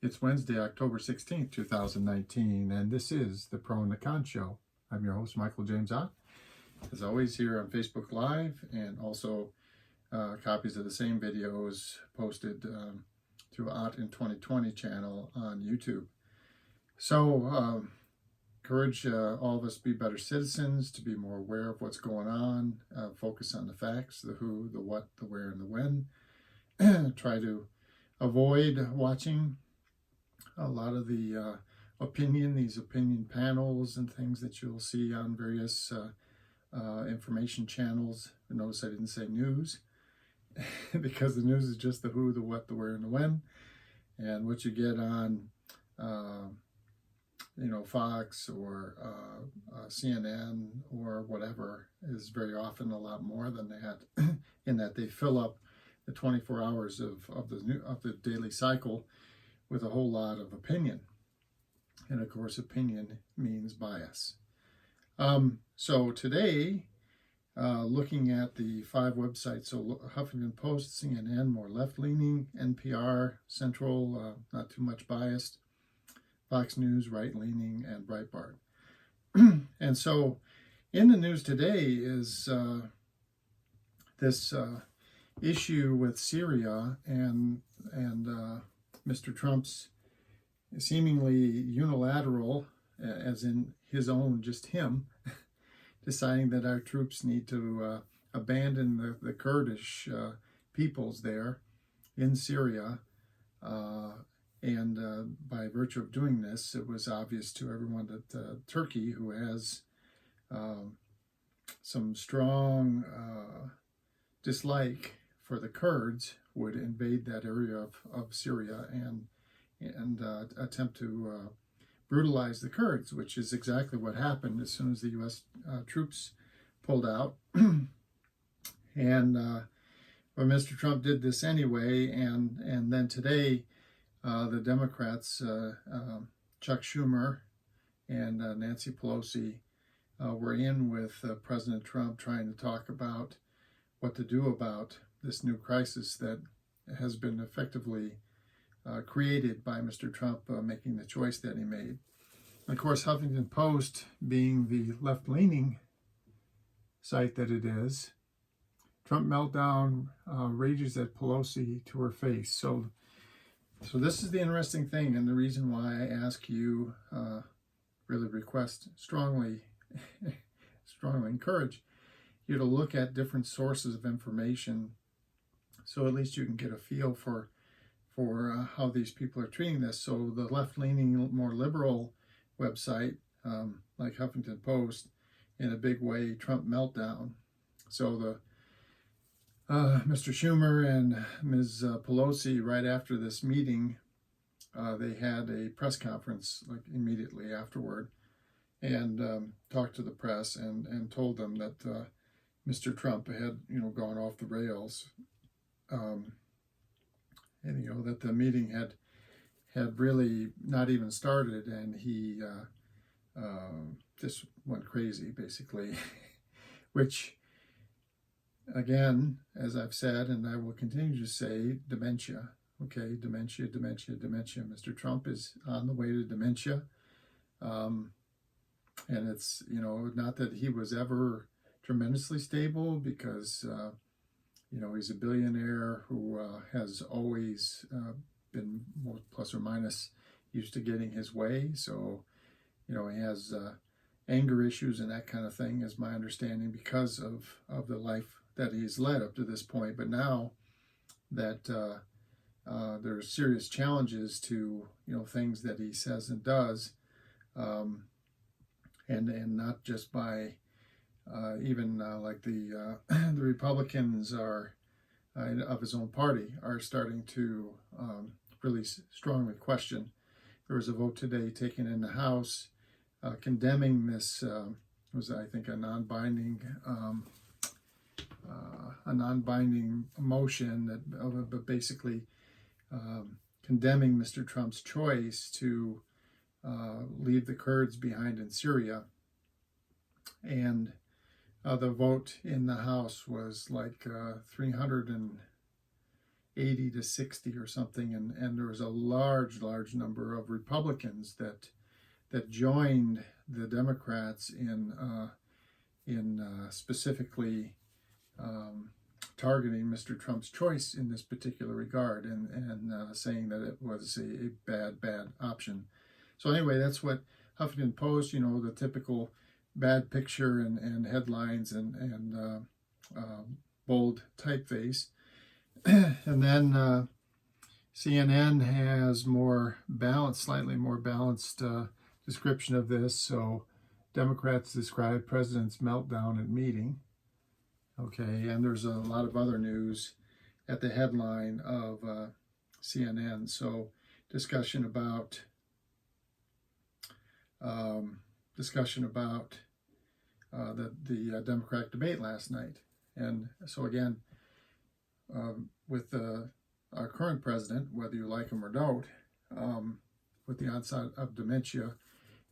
It's Wednesday, October 16th, 2019, and this is the Pro and the Con Show. I'm your host, Michael James Ott. As always, here on Facebook Live, and also copies of the same videos posted through Ott in 2020 channel on YouTube. So, encourage all of us to be better citizens, to be more aware of what's going on, focus on the facts, the who, the what, the where, and the when. Try to avoid watching a lot of the these opinion panels and things that you'll see on various information channels. Notice I didn't say news because the news is just the who, the what, the where, and the when. And what you get on, Fox or CNN or whatever is very often a lot more than that, in that they fill up the 24 hours of the daily cycle with a whole lot of opinion. And of course, opinion means bias. So today, looking at the 5 websites, so Huffington Post, CNN, more left-leaning, NPR, Central, not too much biased, Fox News, right-leaning, and Breitbart. And so in the news today is this issue with Syria and Mr. Trump's seemingly unilateral, as in his own, just him, deciding that our troops need to abandon the Kurdish peoples there in Syria. And by virtue of doing this, it was obvious to everyone that Turkey, who has some strong dislike for the Kurds, would invade that area of Syria and attempt to brutalize the Kurds, which is exactly what happened as soon as the U.S. Troops pulled out. And but Mr. Trump did this anyway, and then today the Democrats, Chuck Schumer and Nancy Pelosi, were in with President Trump trying to talk about what to do about this new crisis that has been effectively created by Mr. Trump making the choice that he made. And of course, Huffington Post, being the left-leaning site that it is, Trump meltdown rages at Pelosi to her face. So this is the interesting thing, and the reason why I ask you, really request, strongly encourage you to look at different sources of information, so at least you can get a feel for how these people are treating this. So the left-leaning, more liberal website, like Huffington Post, in a big way, Trump meltdown. So the Mr. Schumer and Ms. Pelosi, right after this meeting, they had a press conference like immediately afterward, and talked to the press and told them that Mr. Trump had gone off the rails. And that the meeting had really not even started, and he just went crazy, basically. Which, again, as I've said, and I will continue to say, dementia. Okay, dementia. Mr. Trump is on the way to dementia, and it's not that he was ever tremendously stable, because he's a billionaire who has always been more plus or minus used to getting his way. So, he has anger issues and that kind of thing, is my understanding, because of the life that he's led up to this point. But now that there's serious challenges to, things that he says and does, and not just by even like the Republicans are of his own party are starting to really strongly question. There was a vote today taken in the House condemning this. Was, I think, a non-binding motion that, but basically condemning Mr. Trump's choice to leave the Kurds behind in Syria. And the vote in the House was like 300 and 80 to 60 or something, and there was a large number of Republicans that joined the Democrats in specifically targeting Mr. Trump's choice in this particular regard, and saying that it was a bad option. So anyway, that's what Huffington Post, the typical bad picture and headlines and bold typeface. And then CNN has slightly more balanced description of this. So Democrats describe president's meltdown at meeting. Okay, and there's a lot of other news at the headline of CNN. So discussion about the Democratic debate last night. And so again, with our current president, whether you like him or don't, with the onset of dementia,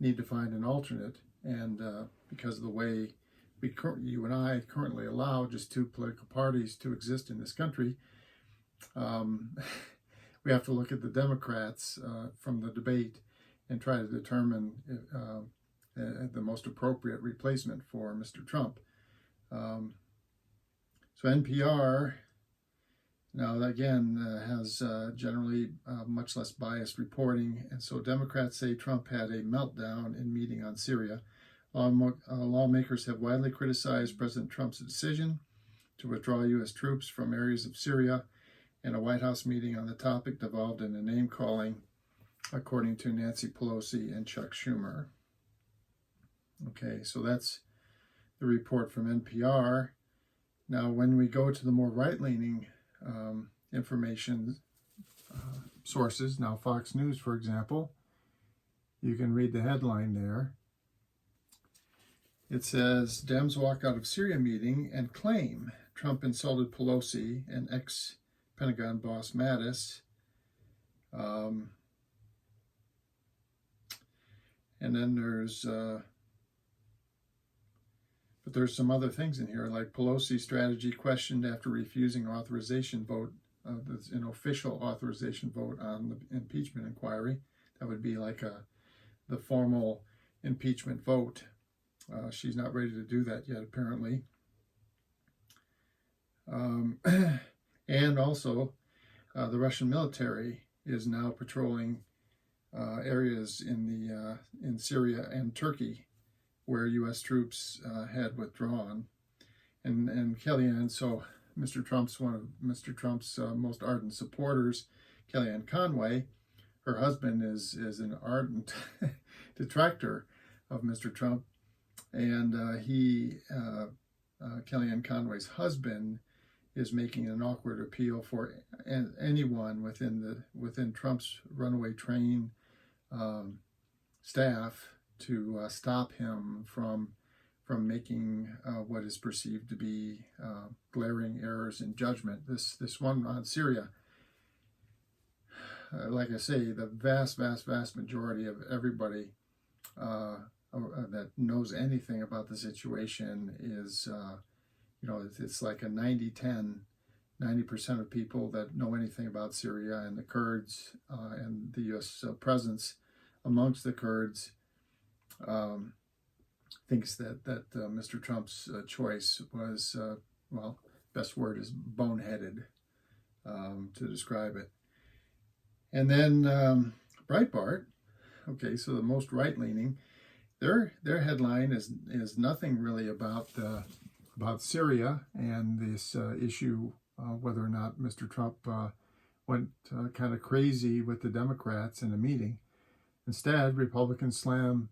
need to find an alternate. And because of the way you and I currently allow just two political parties to exist in this country, we have to look at the Democrats from the debate and try to determine the most appropriate replacement for Mr. Trump. So NPR, now again, has generally much less biased reporting, and so Democrats say Trump had a meltdown in meeting on Syria. Lawmakers have widely criticized President Trump's decision to withdraw U.S. troops from areas of Syria, and a White House meeting on the topic devolved into name-calling, according to Nancy Pelosi and Chuck Schumer. Okay, so that's the report from NPR. Now, when we go to the more right-leaning information sources, now Fox News, for example, you can read the headline there. It says, Dems walk out of Syria meeting and claim Trump insulted Pelosi and ex-Pentagon boss Mattis. And then there's some other things in here, like Pelosi's strategy questioned after refusing authorization vote, an official authorization vote on the impeachment inquiry. That would be like the formal impeachment vote. She's not ready to do that yet, apparently. And also, the Russian military is now patrolling areas in Syria and Turkey where U.S. troops had withdrawn. And Kellyanne, so one of Mr. Trump's most ardent supporters, Kellyanne Conway, her husband is an ardent detractor of Mr. Trump. And Kellyanne Conway's husband is making an awkward appeal for anyone within Trump's runaway train staff to stop him from making what is perceived to be glaring errors in judgment. This one on Syria, like I say, the vast majority of everybody that knows anything about the situation is, it's like a 90-10. 90% of people that know anything about Syria and the Kurds and the U.S. presence amongst the Kurds thinks that Mr. Trump's choice was, best word is boneheaded to describe it. And then Breitbart, okay, so the most right-leaning, their headline is nothing really about Syria and this issue, whether or not Mr. Trump went kind of crazy with the Democrats in a meeting. Instead, Republicans slam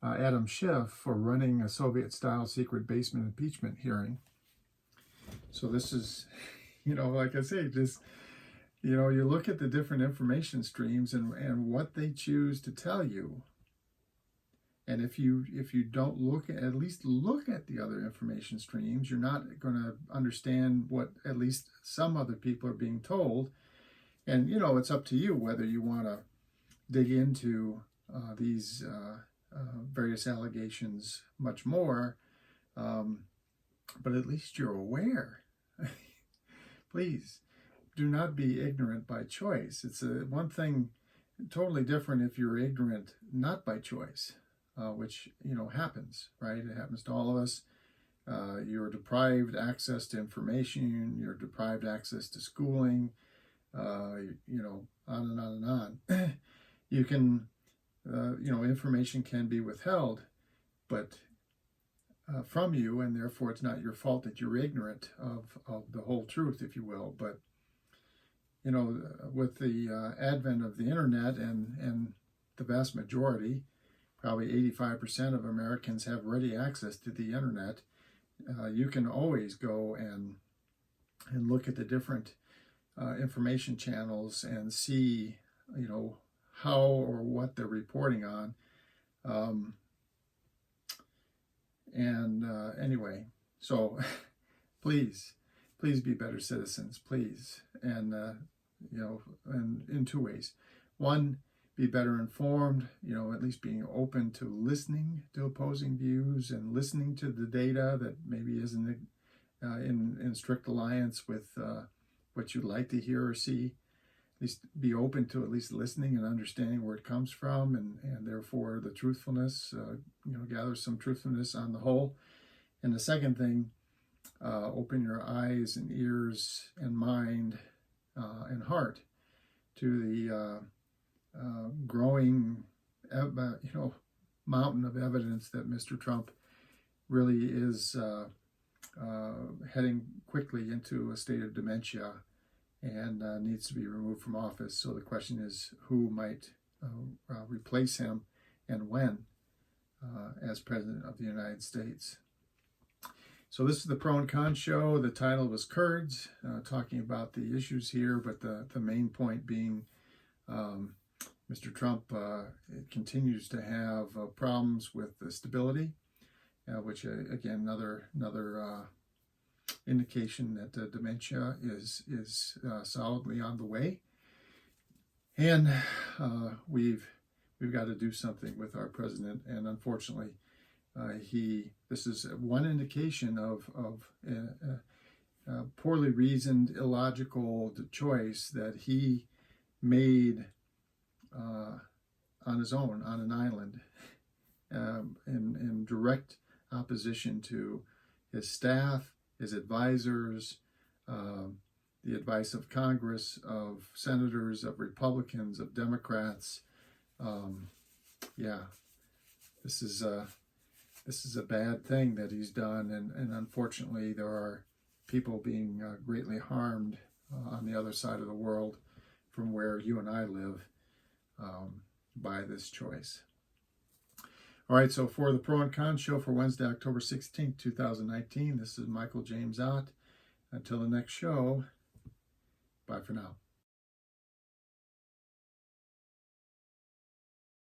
Adam Schiff for running a Soviet-style secret basement impeachment hearing. So this is, like I say, just, you look at the different information streams and what they choose to tell you. And if you don't at least look at the other information streams, you're not going to understand what at least some other people are being told. And, it's up to you whether you want to dig into these various allegations much more, but at least you're aware. Please, do not be ignorant by choice. It's one thing totally different if you're ignorant not by choice, which happens, right? It happens to all of us. You're deprived access to information. You're deprived access to schooling. On and on and on. You can, information can be withheld, but from you, and therefore it's not your fault that you're ignorant of the whole truth, if you will. But with the advent of the internet and the vast majority, probably 85% of Americans have ready access to the internet, you can always go and look at the different information channels and see, how or what they're reporting on. Anyway, so please be better citizens, please. And, and in two ways. One, be better informed, at least being open to listening to opposing views and listening to the data that maybe isn't in strict alliance with what you'd like to hear or see. At least be open to at least listening and understanding where it comes from, and therefore the truthfulness, gather some truthfulness on the whole. And the second thing, open your eyes and ears and mind and heart to the growing, mountain of evidence that Mr. Trump really is heading quickly into a state of dementia and needs to be removed from office. So the question is, who might replace him and when as President of the United States? So this is the Pro and Con show. The title was KURDS, talking about the issues here, but the main point being Mr. Trump continues to have problems with the stability, which again, another indication that dementia is solidly on the way, and we've got to do something with our president. And unfortunately, this is one indication of poorly reasoned, illogical choice that he made on his own, on an island, in direct opposition to his staff, his advisors, the advice of Congress, of senators, of Republicans, of Democrats. This is a bad thing that he's done, and unfortunately there are people being greatly harmed on the other side of the world from where you and I live by this choice. All right, so for the Pro and Con show for Wednesday, October 16th, 2019, this is Michael James Ott. Until the next show, bye for now.